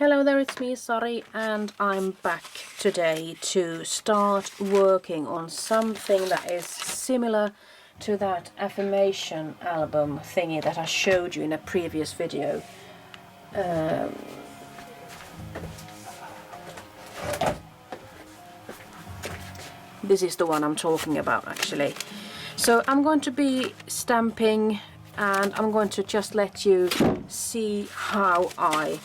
Hello there, it's me, Sari, and I'm back today to start working on something that is similar to that affirmation album thingy that I showed you in a previous video. This is the one I'm talking about actually. So I'm going to be stamping and I'm going to just let you see how I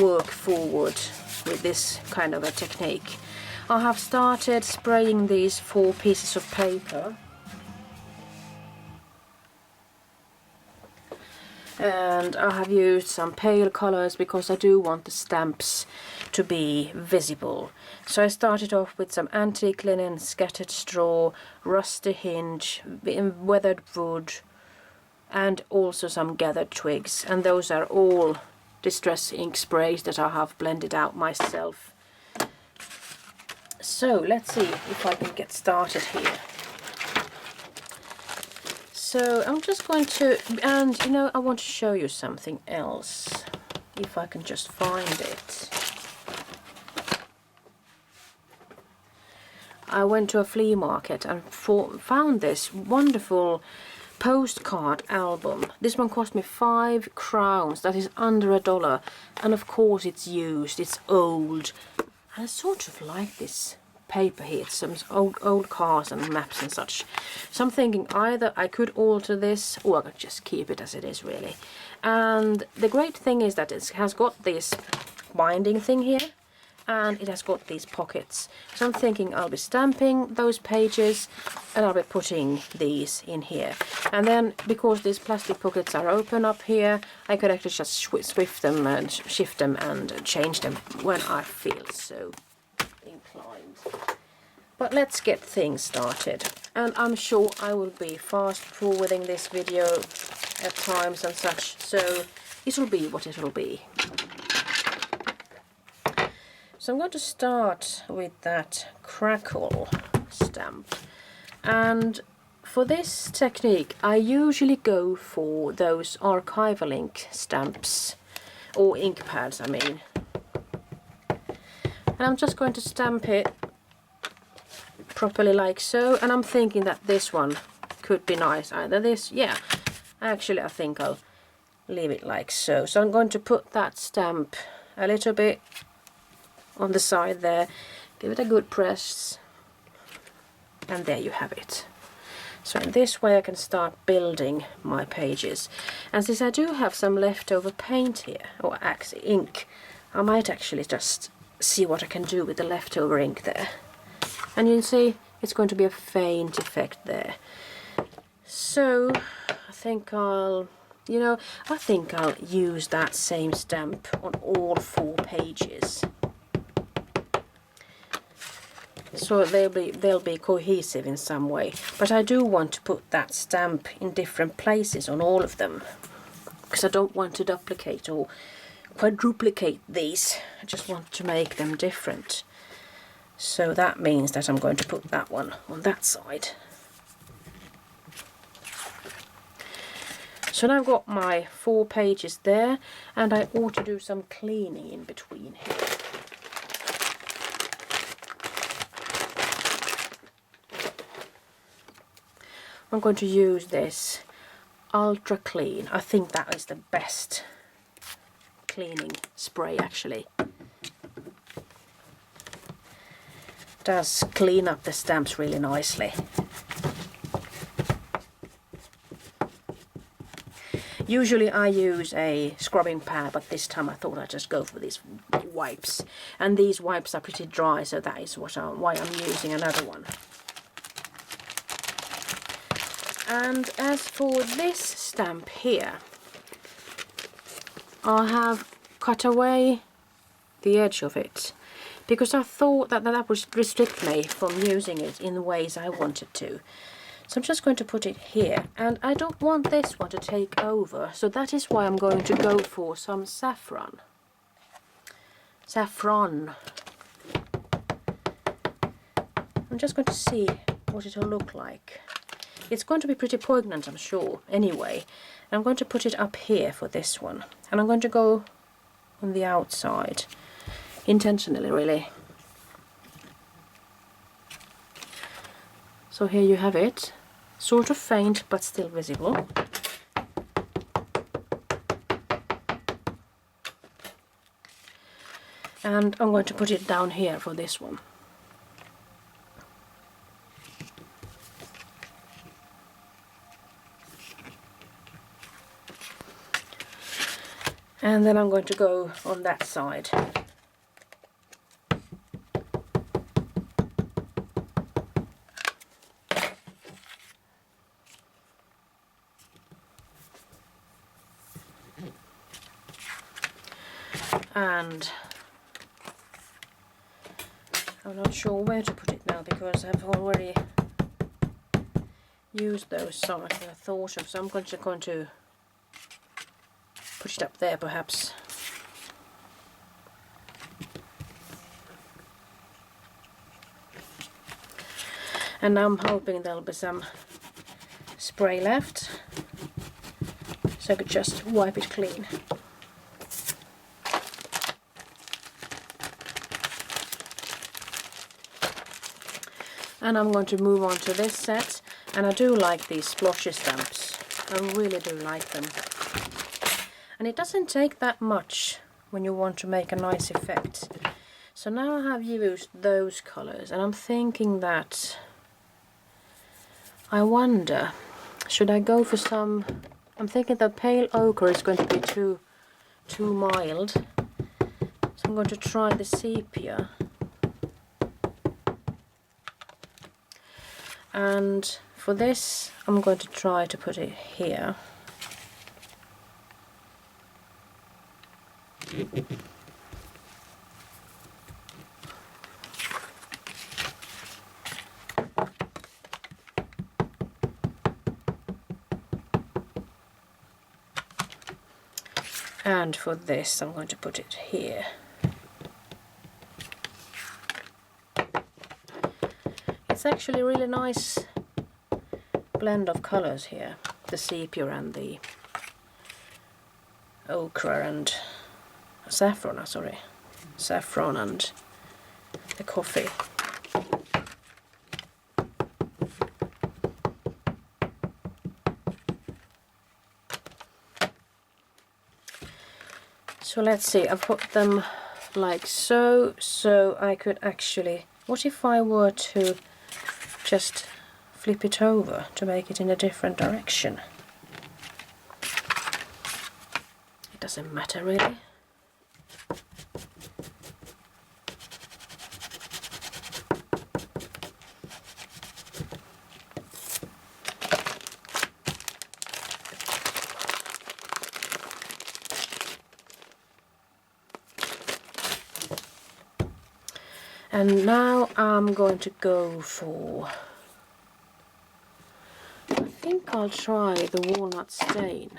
work forward with this kind of a technique. I have started spraying these 4 pieces of paper, and I have used some pale colors because I do want the stamps to be visible. So I started off with some antique linen, scattered straw, rusty hinge, weathered wood, and also some gathered twigs, and those are all distress ink sprays that I have blended out myself. So let's see if I can get started here. So I'm just going to, and you know, I want to show you something else, if I can just find it. I went to a flea market and found this wonderful postcard album. This one cost me 5 crowns, that is under $1, and of course it's used, it's old, and I sort of like this paper here. It's some old cars and maps and such. So I'm thinking either I could alter this or I could just keep it as it is really. And the great thing is that it has got this binding thing here, and it has got these pockets. So I'm thinking I'll be stamping those pages and I'll be putting these in here. And then because these plastic pockets are open up here, I could actually just shift them and change them when I feel so inclined. But let's get things started. And I'm sure I will be fast forwarding this video at times and such, so it'll be what it'll be. So I'm going to start with that crackle stamp, and for this technique I usually go for those archival ink stamps, or ink pads I mean. And I'm just going to stamp it properly like so, and I'm thinking that this one could be nice, either this, yeah, actually I think I'll leave it like so. So I'm going to put that stamp a little bit on the side there, give it a good press, and there you have it. So in this way I can start building my pages. And since I do have some leftover paint here, or actually ink, I might actually just see what I can do with the leftover ink there. And you can see it's going to be a faint effect there. So I think I'll use that same stamp on all 4 pages. So they'll be cohesive in some way. But I do want to put that stamp in different places on all of them, because I don't want to duplicate or quadruplicate these. I just want to make them different. So that means that I'm going to put that one on that side. So now I've got my 4 pages there, and I ought to do some cleaning in between here. I'm going to use this Ultra Clean. I think that is the best cleaning spray actually. Does clean up the stamps really nicely. Usually I use a scrubbing pad, but this time I thought I'd just go for these wipes. And these wipes are pretty dry, so that is why I'm using another one. And as for this stamp here, I have cut away the edge of it, because I thought that would restrict me from using it in the ways I wanted to. So I'm just going to put it here, and I don't want this one to take over, so that is why I'm going to go for some saffron. I'm just going to see what it'll look like. It's going to be pretty poignant, I'm sure, anyway. And I'm going to put it up here for this one. And I'm going to go on the outside, intentionally really. So here you have it, sort of faint but still visible. And I'm going to put it down here for this one. And then I'm going to go on that side. And I'm not sure where to put it now because I've already used those some I thought of, so I'm going to put it up there perhaps. And now I'm hoping there'll be some spray left, so I could just wipe it clean. And I'm going to move on to this set, and I do like these splotchy stamps. I really do like them. And it doesn't take that much when you want to make a nice effect. So now I have used those colors, and I'm thinking that I wonder, should I go for some, I'm thinking that pale ochre is going to be too mild. So I'm going to try the sepia. And for this, I'm going to try to put it here. And for this, I'm going to put it here. It's actually a really nice blend of colors here. The sepia and the ochre and saffron, saffron and the coffee. So let's see, I've put them like so I could actually, what if I were to just flip it over to make it in a different direction? It doesn't matter really. And now I'm going to go for, I think I'll try the walnut stain.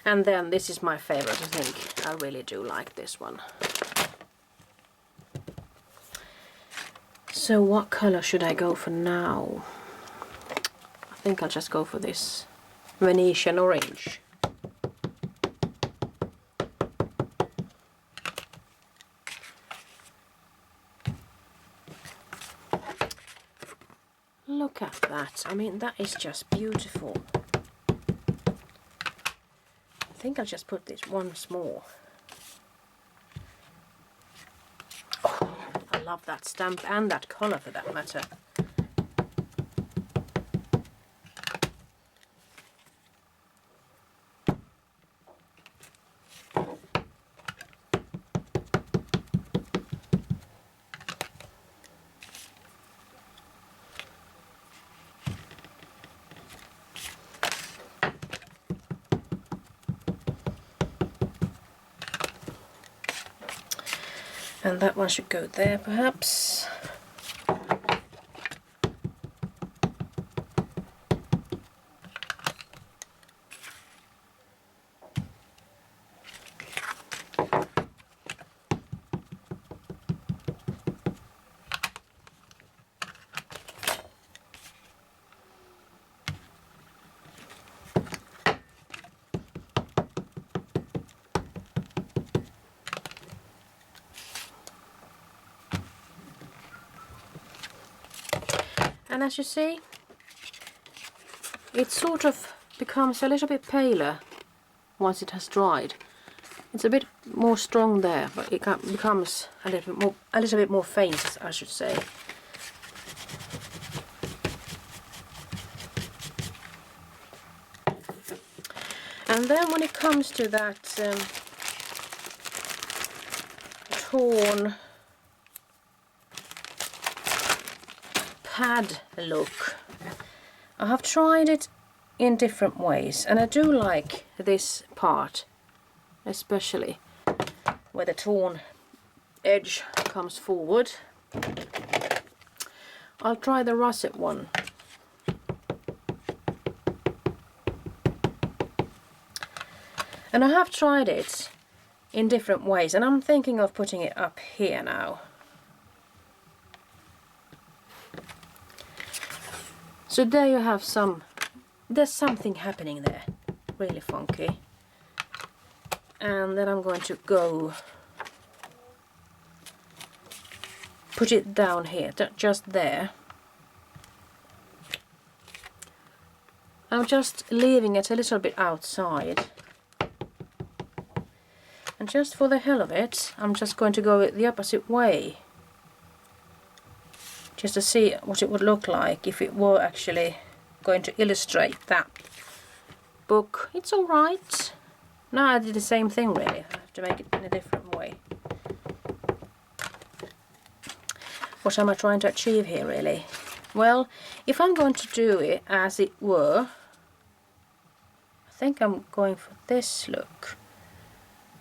And then this is my favorite, I think. I really do like this one. So what color should I go for now? I think I'll just go for this Venetian orange. that. I mean, that is just beautiful. I think I'll just put this once more. Oh, I love that stamp and that colour for that matter. And that one should go there, perhaps. And as you see, it sort of becomes a little bit paler once it has dried. It's a bit more strong there, but it becomes a little bit more faint, I should say. And then when it comes to that torn pad look, I have tried it in different ways, and I do like this part, especially where the torn edge comes forward. I'll try the russet one. And I have tried it in different ways, and I'm thinking of putting it up here now. So there you have there's something happening there, really funky. And then I'm going to go put it down here, just there. I'm just leaving it a little bit outside. And just for the hell of it, I'm just going to go the opposite way. Just to see what it would look like if it were actually going to illustrate that book. It's alright. No, I did the same thing really. I have to make it in a different way. What am I trying to achieve here really? Well, if I'm going to do it as it were, I think I'm going for this look.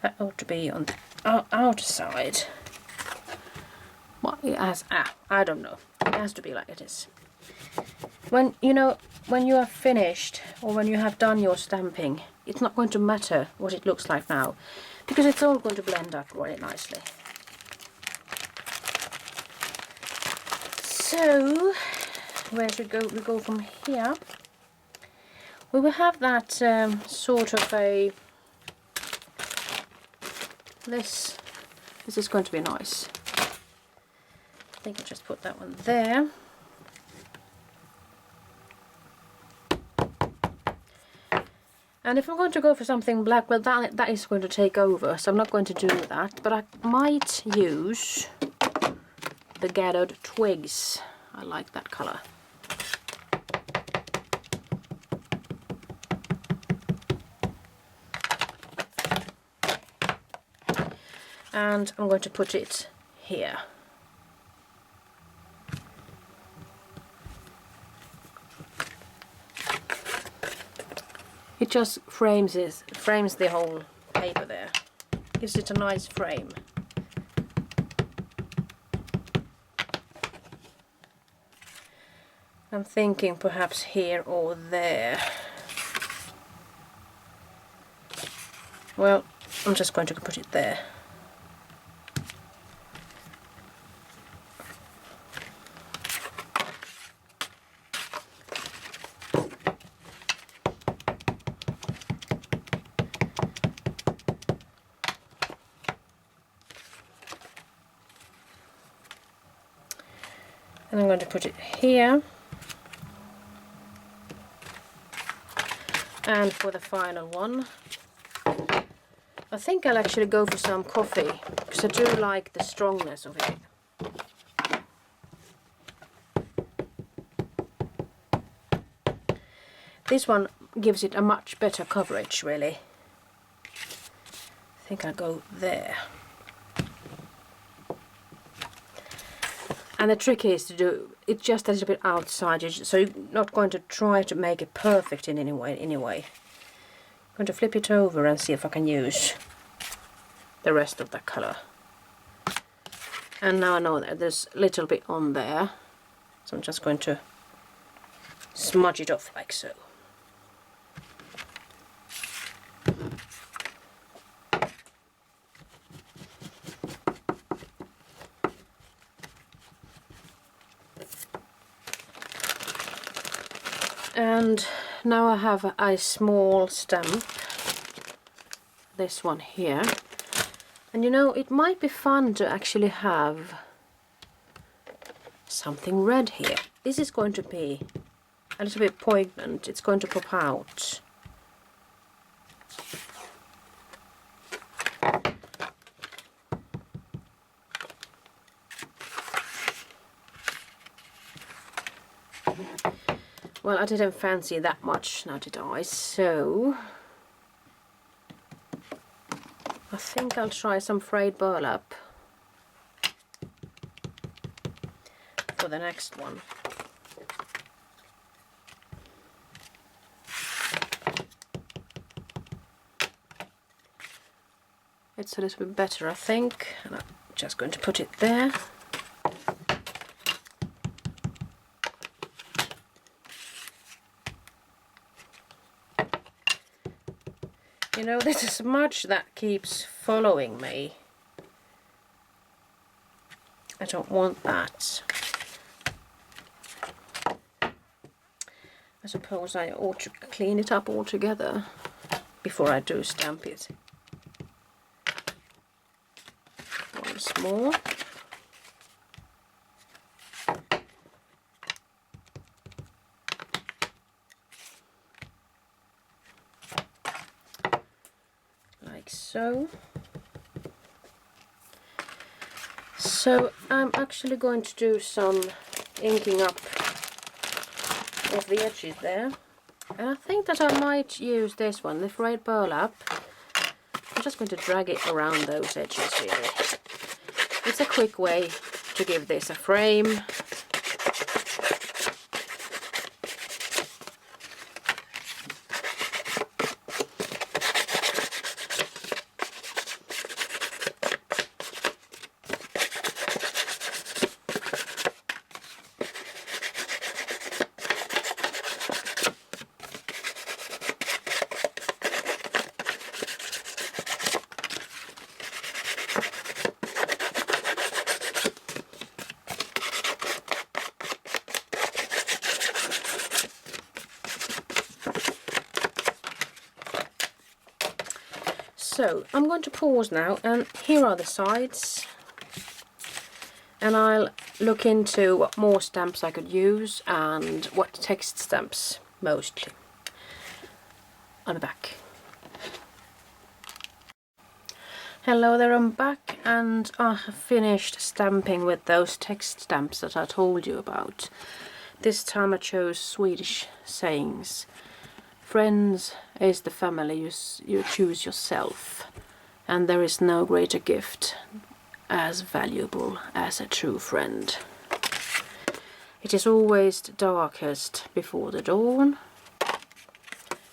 That ought to be on the outer side. What it has, I don't know. It has to be like it is. When you are finished, or when you have done your stamping, it's not going to matter what it looks like now, because it's all going to blend up really nicely. So, where should we go from here? We will have that sort of a... This is going to be nice. I think I'll just put that one there. And if I'm going to go for something black, well that is going to take over, so I'm not going to do that. But I might use the gathered twigs. I like that colour. And I'm going to put it here. It just frames the whole paper there. Gives it a nice frame. I'm thinking perhaps here or there. Well, I'm just going to put it there. And I'm going to put it here. And for the final one, I think I'll actually go for some coffee, because I do like the strongness of it. This one gives it a much better coverage, really. I think I'll go there. And the trick is to do it just a little bit outside, so you're not going to try to make it perfect in any way. I'm going to flip it over and see if I can use the rest of the colour. And now I know that there's a little bit on there, so I'm just going to smudge it off like so. And now I have a small stamp, this one here. And you know, it might be fun to actually have something red here. This is going to be a little bit poignant, it's going to pop out. Well, I didn't fancy that much, now did I? So I think I'll try some frayed burlap for the next one. It's a little bit better, I think, and I'm just going to put it there. You know, there's a smudge that keeps following me. I don't want that. I suppose I ought to clean it up altogether before I do stamp it. Once more. So I'm actually going to do some inking up of the edges there, and I think that I might use this one, the frayed burlap. I'm just going to drag it around those edges really. It's a quick way to give this a frame. So I'm going to pause now, and here are the sides, and I'll look into what more stamps I could use and what text stamps mostly on the back. Hello there, I'm back, and I have finished stamping with those text stamps that I told you about. This time I chose Swedish sayings. Friends is the family you choose yourself, and there is no greater gift as valuable as a true friend. It is always darkest before the dawn,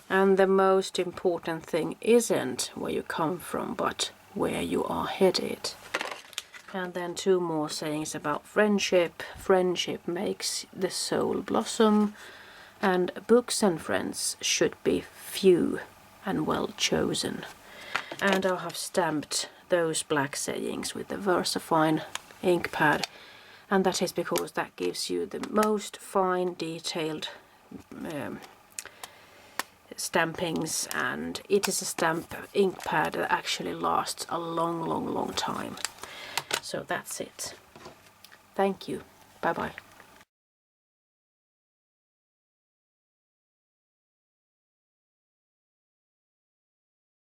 and the most important thing isn't where you come from, but where you are headed. And then two more sayings about friendship. Friendship makes the soul blossom, and books and friends should be few and well chosen. And I have stamped those black sayings with the VersaFine ink pad, and that is because that gives you the most fine detailed stampings, and it is a stamp ink pad that actually lasts a long time. So that's it. Thank you. Bye bye.